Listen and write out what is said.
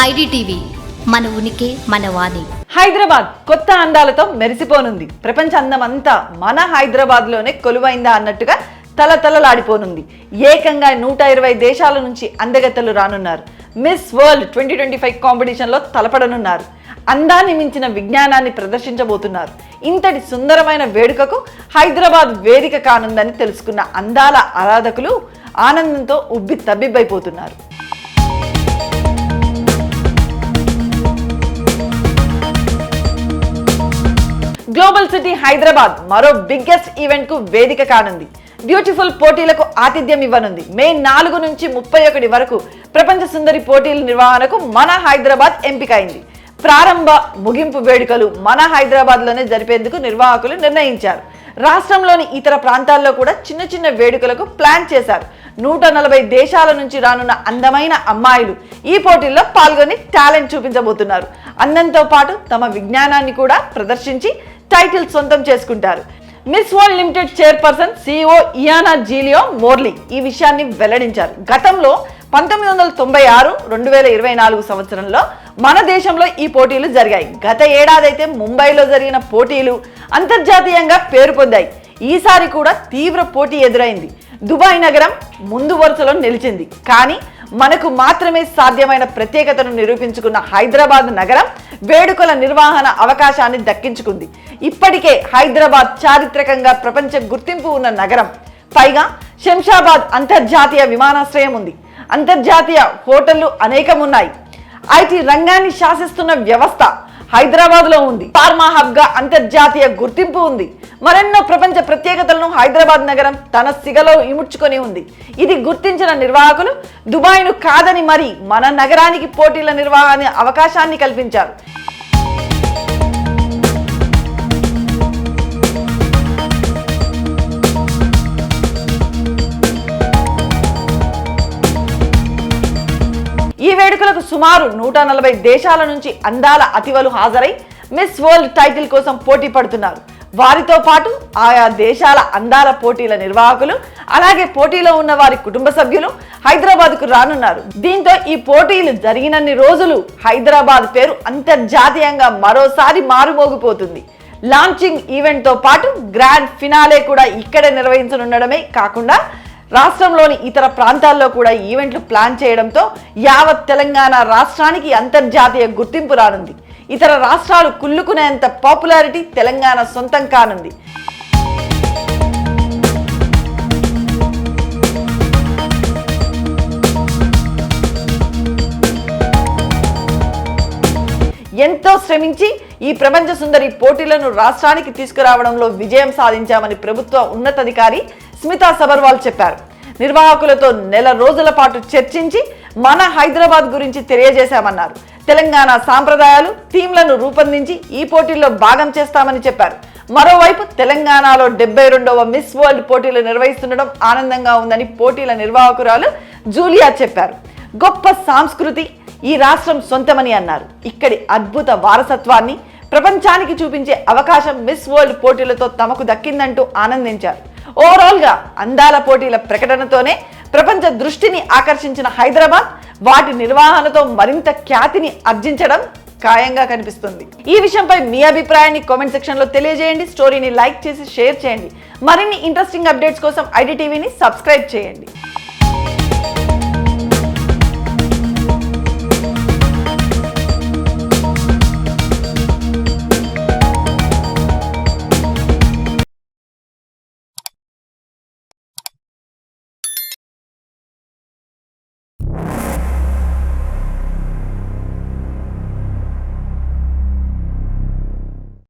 IDTV మన ఉనికి మన వాణి. హైదరాబాద్ కొత్త అందాలతో మెరిసిపోనుంది. ప్రపంచ అందమంతా మన హైదరాబాద్లోనే కొలువైందా అన్నట్టుగా తలతలలాడిపోనుంది. ఏకంగా 120 దేశాల నుంచి అందగత్తెలు రానున్నారు. మిస్ వరల్డ్ 2025 కాంపిటీషన్లో తలపడనున్నారు. అందాన్ని మించిన విజ్ఞానాన్ని ప్రదర్శించబోతున్నారు. ఇంతటి సుందరమైన వేడుకకు హైదరాబాద్ వేదిక కానుందని తెలుసుకున్న అందాల ఆరాధకులు ఆనందంతో ఉబ్బి తబ్బిబ్బైపోతున్నారు. గ్లోబల్ సిటీ హైదరాబాద్ మరో బిగ్గెస్ట్ ఈవెంట్ కు వేదిక కానుంది. బ్యూటిఫుల్ పోటీలకు ఆతిథ్యం ఇవ్వనుంది. మే 4 నుంచి 31 వరకు ప్రపంచ సుందరి పోటీల నిర్వహణకు మన హైదరాబాద్ ఎంపికైంది. ప్రారంభ ముగింపు వేడుకలు మన హైదరాబాద్లోనే జరిపేందుకు నిర్వాహకులు నిర్ణయించారు. రాష్ట్రంలోని ఇతర ప్రాంతాల్లో కూడా చిన్న చిన్న వేడుకలకు ప్లాన్ చేశారు. 140 దేశాల నుంచి రానున్న అందమైన అమ్మాయిలు ఈ పోటీల్లో పాల్గొని టాలెంట్ చూపించబోతున్నారు. అందంతో పాటు తమ విజ్ఞానాన్ని కూడా ప్రదర్శించి టైటిల్ సొంతం చేసుకుంటారు. Miss world limited chairperson CEO ఇయానా Zelio మోర్లీ ఈ విషయాన్ని వెల్లడించారు. గతంలో 1996, 2024 సంవత్సరంలో మన దేశంలో ఈ పోటీలు జరిగాయి. గత ఏడాదైతే ముంబైలో జరిగిన పోటీలు అంతర్జాతీయంగా పేరు పొందాయి. ఈసారి కూడా తీవ్ర పోటీ ఎదురైంది. దుబాయ్ నగరం ముందు వరుసలో నిలిచింది. కానీ మనకు మాత్రమే సాధ్యమైన ప్రత్యేకతను నిరూపించుకున్న హైదరాబాద్ నగరం వేడుకల నిర్వహణ అవకాశాన్ని దక్కించుకుంది. ఇప్పటికే హైదరాబాద్ చారిత్రకంగా ప్రపంచ గుర్తింపు ఉన్న నగరం. పైగా శంషాబాద్ అంతర్జాతీయ విమానాశ్రయం ఉంది. అంతర్జాతీయ హోటళ్లు అనేకం ఉన్నాయి. IT రంగాన్ని శాసిస్తున్న వ్యవస్థ హైదరాబాద్లో ఉంది. ఫార్మా హబ్గా అంతర్జాతీయ గుర్తింపు ఉంది. మరెన్నో ప్రపంచ ప్రత్యేకతలను హైదరాబాద్ నగరం తన సిగలో ఇముడ్చుకొని ఉంది. ఇది గుర్తించిన నిర్వాహకులు దుబాయ్ను కాదని మరి మన నగరానికి పోటీల నిర్వహణ అవకాశాన్ని కల్పించారు. ఈ వేడుకలకు సుమారు 140 దేశాల నుంచి అందాల అతివలు హాజరై మిస్ వరల్డ్ టైటిల్ కోసం పోటీ పడుతున్నారు. వారితో పాటు ఆయా దేశాల అందాల పోటీల నిర్వాహకులు, అలాగే పోటీలో ఉన్న వారి కుటుంబ సభ్యులు హైదరాబాద్కు రానున్నారు. దీంతో ఈ పోటీలు జరిగినన్ని రోజులు హైదరాబాద్ పేరు అంతర్జాతీయంగా మరోసారి మారుమోగిపోతుంది. లాంచింగ్ ఈవెంట్తో పాటు గ్రాండ్ ఫినాలే కూడా ఇక్కడే నిర్వహించనుండడమే కాకుండా రాష్ట్రంలోని ఇతర ప్రాంతాల్లో కూడా ఈవెంట్లు ప్లాన్ చేయడంతో యావత్ తెలంగాణ రాష్ట్రానికి అంతర్జాతీయ గుర్తింపు రానుంది. ఇతర రాష్ట్రాలు కుళ్ళుకునేంత పాపులారిటీ తెలంగాణ సొంతం కానుంది. ఎంతో శ్రమించి ఈ ప్రపంచ సుందరి పోటీలను రాష్ట్రానికి తీసుకురావడంలో విజయం సాధించామని ప్రభుత్వ ఉన్నతాధికారి స్మితా సబర్వాల్ చెప్పారు. నిర్వాహకులతో నెల రోజుల పాటు చర్చించి మన హైదరాబాద్ గురించి తెలియజేశామన్నారు. తెలంగాణ సాంప్రదాయాలు, థీమ్లను రూపొందించి ఈ పోటీల్లో భాగం చేస్తామని చెప్పారు. మరోవైపు తెలంగాణలో 72వ మిస్ వరల్డ్ పోటీలు నిర్వహిస్తుండడం ఆనందంగా ఉందని పోటీల నిర్వాహకురాలు జూలియా చెప్పారు. గొప్ప సంస్కృతి ఈ రాష్ట్రం సొంతమని అన్నారు. ఇక్కడి అద్భుత వారసత్వాన్ని ప్రపంచానికి చూపించే అవకాశం మిస్ వరల్డ్ పోటీలతో తమకు దక్కిందంటూ ఆనందించారు. ఓవరాల్గా అందాల పోటీల ప్రకటనతోనే ప్రపంచ దృష్టిని ఆకర్షించిన హైదరాబాద్ వాటి నిర్వహణతో మరింత ఖ్యాతిని ఆర్జించడం ఖాయంగా కనిపిస్తుంది. ఈ విషయంపై మీ అభిప్రాయాన్ని కామెంట్ సెక్షన్లో తెలియజేయండి. స్టోరీని లైక్ చేసి షేర్ చేయండి. మరిన్ని ఇంట్రెస్టింగ్ అప్డేట్స్ కోసం IDTVని సబ్స్క్రైబ్ చేయండి.